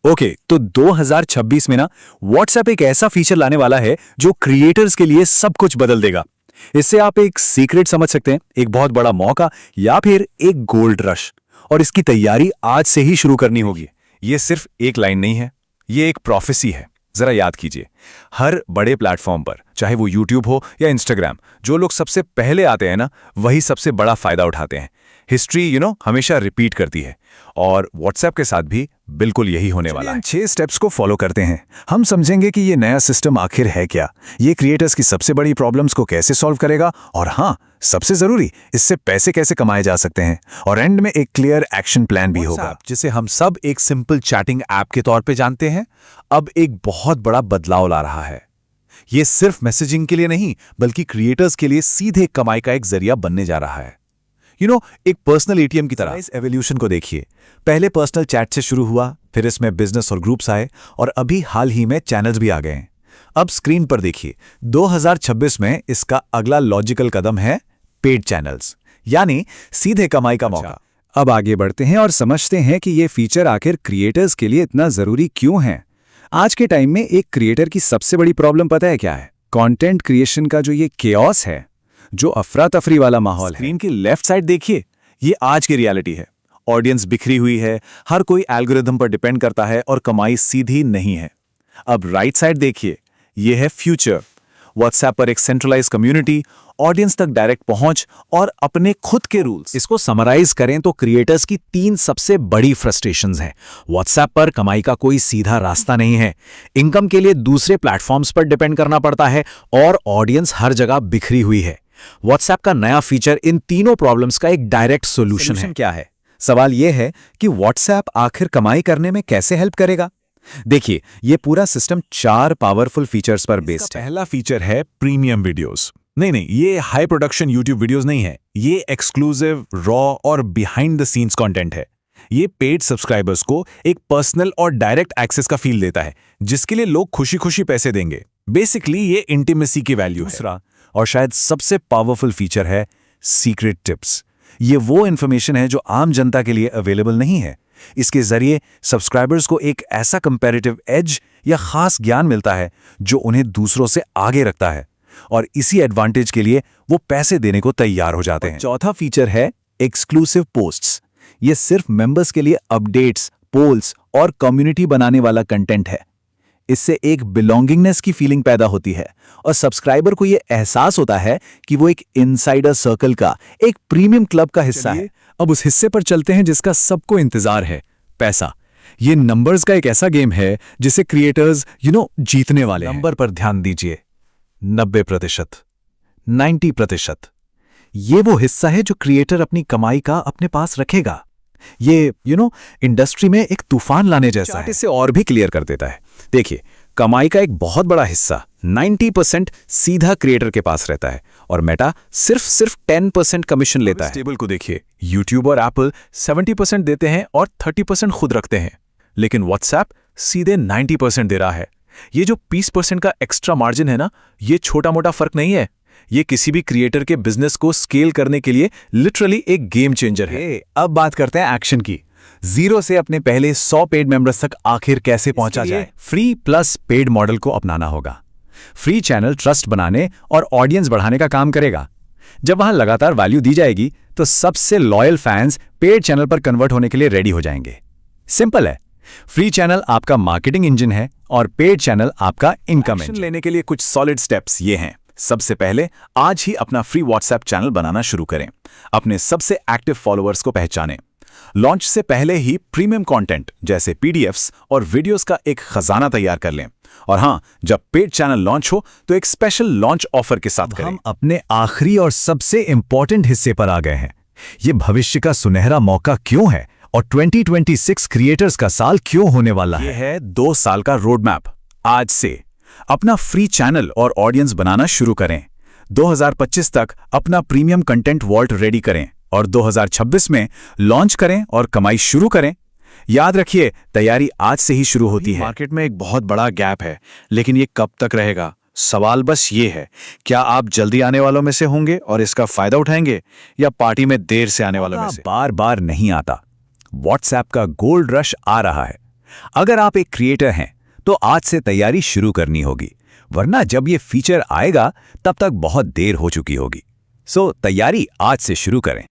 Okay, तो 2026 में ना व्हाट्सएप एक ऐसा फीचर लाने वाला है जो क्रिएटर्स के लिए सब कुछ बदल देगा। इससे आप एक सीक्रेट समझ सकते हैं, एक बहुत बड़ा मौका या फिर एक गोल्ड रश। और इसकी तैयारी आज से ही शुरू करनी होगी। ये सिर्फ एक लाइन नहीं है, ये एक प्रोफेसी है। जरा याद कीजिए, हर बड़े प्लेटफॉर्म पर, चाहे वो यूट्यूब हो या इंस्टाग्राम, जो लोग सबसे पहले आते हैं ना, वही सबसे बड़ा फायदा उठाते हैं। हिस्ट्री हमेशा रिपीट करती है, और व्हाट्सएप के साथ भी बिल्कुल यही होने वाला है। 6 स्टेप्स को फॉलो करते हैं, हम समझेंगे कि ये नया सिस्टम आखिर है क्या, ये क्रिएटर्स की सबसे बड़ी प्रॉब्लम्स को कैसे सॉल्व करेगा, और हाँ, सबसे जरूरी, इससे पैसे कैसे कमाए जा सकते हैं, और एंड में एक क्लियर एक्शन प्लान भी होगा। जिसे हम सब एक सिंपल चैटिंग ऐप के तौर पे जानते हैं, अब एक बहुत बड़ा बदलाव ला रहा है। ये सिर्फ मैसेजिंग के लिए नहीं, बल्कि क्रिएटर्स के लिए सीधे कमाई का एक जरिया बनने जा रहा है। एक पर्सनल एटीएम की तरह। इस एवोल्यूशन को देखिए, पहले पर्सनल चैट से शुरू हुआ, फिर इसमें बिजनेस और ग्रुप्स आए, और अभी हाल ही में चैनल्स भी आ गए हैं। अब स्क्रीन पर देखिए, 2026 में इसका अगला लॉजिकल कदम है पेड चैनल्स, यानी सीधे कमाई का मौका। अब आगे बढ़ते हैं और समझते हैं कि ये फीचर आखिर क्रिएटर्स के लिए इतना जरूरी क्यों है। आज के टाइम में एक क्रिएटर की सबसे बड़ी प्रॉब्लम पता है क्या है? कंटेंट क्रिएशन का जो ये केओस है, जो अफरा तफरी वाला माहौल है। स्क्रीन की लेफ्ट साइड देखिए, ये आज की रियलिटी है। ऑडियंस बिखरी हुई है, हर कोई एल्गोरिथम पर डिपेंड करता है, और कमाई सीधी नहीं है। अब राइट साइड देखिए, ये है फ्यूचर। व्हाट्सएप पर एक सेंट्रलाइज कम्युनिटी, ऑडियंस तक डायरेक्ट पहुंच, और अपने खुद के रूल्स। इसको समराइज करें तो क्रिएटर्स की 3 सबसे बड़ी फ्रस्ट्रेशंस हैं। व्हाट्सएप पर कमाई का कोई सीधा रास्ता नहीं है, इनकम के लिए दूसरे प्लेटफॉर्म्स पर डिपेंड करना पड़ता है, और ऑडियंस हर जगह बिखरी हुई है। व्हाट्सएप का नया फीचर इन तीनों प्रॉब्लम्स का एक डायरेक्ट सॉल्यूशन है। क्या है? सवाल यह है कि व्हाट्सएप आखिर कमाई करने में कैसे हेल्प करेगा। देखिए, ये पूरा सिस्टम 4 पावरफुल फीचर्स पर बेस्ड है। पहला फीचर है प्रीमियम वीडियोस। नहीं, ये हाई प्रोडक्शन यूट्यूब वीडियोस नहीं है, ये एक्सक्लूसिव, रॉ और बिहाइंड द सीन्स कंटेंट है। ये पेड सब्सक्राइबर्स को एक पर्सनल और डायरेक्ट एक्सेस का फील देता है, जिसके लिए लोग खुशी खुशी पैसे देंगे। बेसिकली ये इंटीमेसी की वैल्यू है। दूसरा और शायद सबसे पावरफुल फीचर है सीक्रेट टिप्स। ये वो इन्फॉर्मेशन है जो आम जनता के लिए अवेलेबल नहीं है। इसके जरिए सब्सक्राइबर्स को एक ऐसा कंपैरेटिव एज या खास ज्ञान मिलता है जो उन्हें दूसरों से आगे रखता है, और इसी एडवांटेज के लिए वो पैसे देने को तैयार हो जाते हैं। चौथा फीचर है एक्सक्लूसिव पोस्ट्स। ये सिर्फ मेंबर्स के लिए अपडेट्स, पोल्स और कम्युनिटी बनाने वाला कंटेंट है। इससे एक बिलोंगिंगनेस की फीलिंग पैदा होती है, और सब्सक्राइबर को यह एहसास होता है कि वो एक इनसाइडर सर्कल का, एक प्रीमियम क्लब का हिस्सा है। अब उस हिस्से पर चलते हैं जिसका सबको इंतजार है, पैसा। ये नंबर्स का एक ऐसा गेम है जिसे क्रिएटर्स जीतने वाले हैं। नंबर पर ध्यान दीजिए, 90%, 90%। ये वो हिस्सा है जो क्रिएटर अपनी कमाई का अपने पास रखेगा। ये इंडस्ट्री में एक तूफान लाने जैसा है। इसे और भी क्लियर कर देता है। देखिए, कमाई का एक बहुत बड़ा हिस्सा 90% सीधा क्रिएटर के पास रहता है, और मेटा सिर्फ 10% कमीशन लेता है। टेबल को देखिए, यूट्यूब और एप्पल 70% देते हैं और 30% खुद रखते हैं, लेकिन व्हाट्सएप सीधे 90% दे रहा है। ये जो 20% का एक्स्ट्रा मार्जिन है ना, ये छोटा मोटा फर्क नहीं है। ये किसी भी क्रिएटर के बिजनेस को स्केल करने के लिए लिटरली एक गेम चेंजर है। अब बात करते हैं एक्शन की। 0 से अपने पहले 100 पेड मेंबर्स तक आखिर कैसे पहुंचा जाए। फ्री प्लस पेड मॉडल को अपनाना होगा। फ्री चैनल ट्रस्ट बनाने और ऑडियंस बढ़ाने का काम करेगा। जब वहां लगातार वैल्यू दी जाएगी, तो सबसे लॉयल फैंस पेड चैनल पर कन्वर्ट होने के लिए रेडी हो जाएंगे। सिंपल है, फ्री चैनल आपका मार्केटिंग इंजन है, और पेड चैनल आपका इनकम इंजन। लेने के लिए कुछ सॉलिड स्टेप्स ये हैं। सबसे पहले, आज ही अपना फ्री व्हाट्सएप चैनल बनाना शुरू करें। अपने सबसे एक्टिव फॉलोअर्स को पहचानें। लॉन्च से पहले ही प्रीमियम कंटेंट जैसे पीडीएफ्स और वीडियोस का एक खजाना तैयार कर लें। और हां, जब पेड चैनल लॉन्च हो तो एक स्पेशल लॉन्च ऑफर के साथ करें। हम अपने आखिरी और सबसे इंपॉर्टेंट हिस्से पर आ गए हैं। ये भविष्य का सुनहरा मौका क्यों है, और 2026 क्रिएटर्स का साल क्यों होने वाला है। यह है 2 साल का रोड मैप। आज से अपना फ्री चैनल और ऑडियंस बनाना शुरू करें। 2025 तक अपना प्रीमियम कंटेंट वॉल्ट रेडी करें, और 2026 में लॉन्च करें और कमाई शुरू करें। याद रखिए, तैयारी आज से ही शुरू होती है। मार्केट में एक बहुत बड़ा गैप है, लेकिन ये कब तक रहेगा? सवाल बस ये है, क्या आप जल्दी आने वालों में से होंगे और इसका फायदा उठाएंगे, या पार्टी में देर से आने वालों में से? बार बार नहीं आता। व्हाट्सएप का गोल्ड रश आ रहा है। अगर आप एक क्रिएटर हैं तो आज से तैयारी शुरू करनी होगी, वरना जब ये फीचर आएगा तब तक बहुत देर हो चुकी होगी। सो तैयारी आज से शुरू करें।